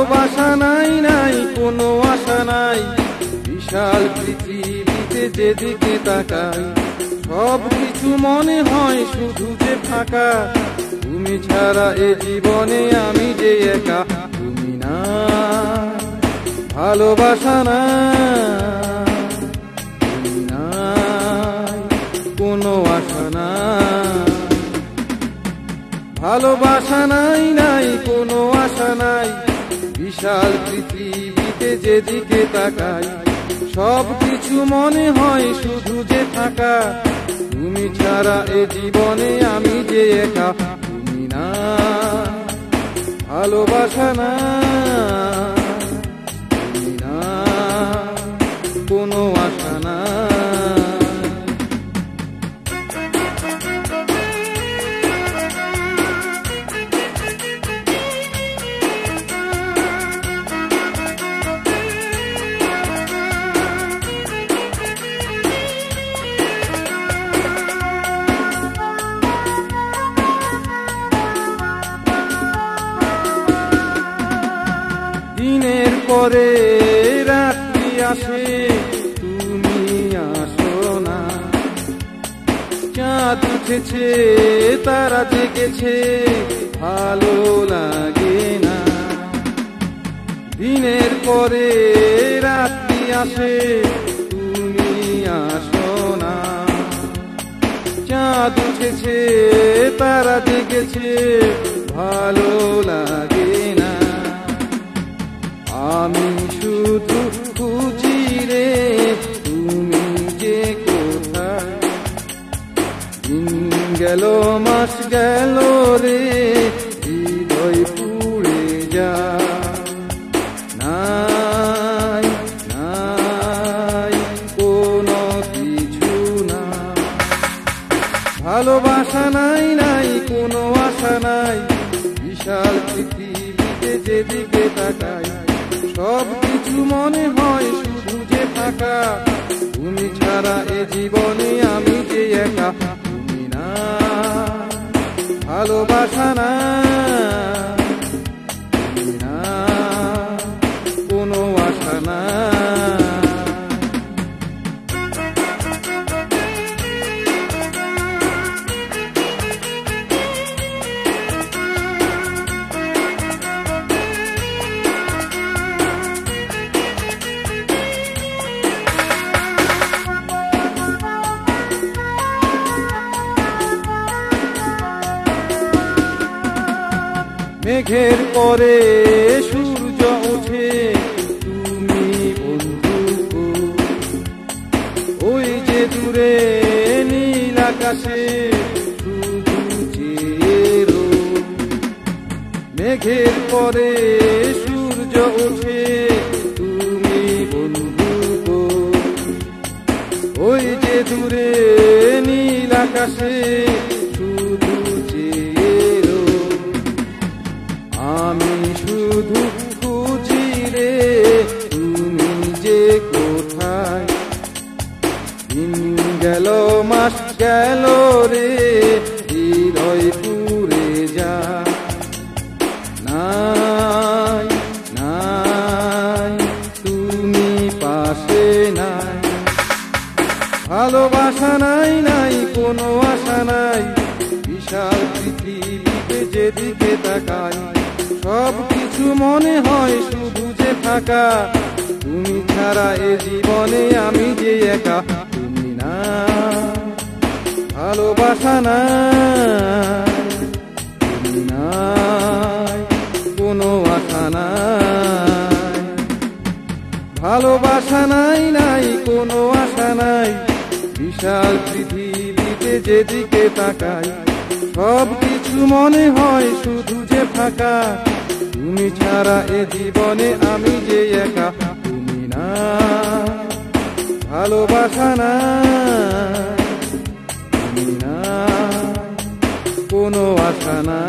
ভালোবাসা নাই, নাই কোনো আশা নাই, বিশাল পৃথিবীতে যেদিকে তাকাই সব কিছু মনে হয় শুধু যে ফাঁকা। তুমি ছাড়া এ জীবনে আমি যে একা, তুমি না ভালোবাসা না, তুমি নাই কোনো আশা না। ভালোবাসা নাই, নাই কোনো আশা নাই, বিশাল পৃথিবীতে যেদিকে তাকাই সব কিছু মনে হয় শুধু যে ফাঁকা। তুমি ছাড়া এ জীবনে আমি যে একা, তুমি না ভালোবাসা না, তুমি না কোনো আশা না। দিনের পরে রাত্রি আসে, তুমি আসো না। চাঁদ উঠেছে তারা জেগেছে, ভালো লাগে না। দিনের পরে রাত্রি আসে, তুমি আসো না। চাঁদ উঠেছে তারা জেগেছে, ভালো লাগে না। আমি শুধু খুঁজি রে তুমি যে কোথায়। দিন গেল মাস গেল রে, হৃদয় পুড়ে যায়। নাই নাই কোনো কিছু না, ভালোবাসা নাই, নাই কোনো আশা নাই, বিশাল পৃথিবীতে যেদিকে তাকাই সব কিছু মনে হয় শুধু যে ফাঁকা। তুমি ছাড়া এ জীবনে আমি যে একা, তুমি না ভালোবাসা না, তুমি না কোনো আশা না। মেঘের পরে সূর্য ওঠে, তুমি বন্ধু ওই যে দূরে নীল আকাশে শুধু চেরো। মেঘের পরে সূর্য ওঠে, তুমি বন্ধু ওই যে দূরে নীল আকাশে শুধু চেরো। আমি শুধু খুঁজি রে তুমি যে কোথায়। দিন গেল মাস গেল রে, হৃদয় পুড়ে যায়। নাই নাই তুমি পাশে নাই, ভালোবাসা নাই, নাই কোনো আশা নাই, বিশাল পৃথিবীতে যেদিকে তাকাই সব কিছু মনে হয় শুধু যে ফাঁকা। তুমি ছাড়া এ জীবনে আমি যে একা, তুমি না ভালোবাসা না, তুমি নাই কোনো আশা নাই। ভালোবাসা নাই, নাই কোনো আশা নাই, বিশাল পৃথিবীতে যেদিকে তাকাই সব কিছু মনে হয় শুধু যে ফাঁকা। তুমি ছাড়া এ জীবনে আমি যে একা, তুমি না ভালোবাসা না, তুমি না কোনো আশা না।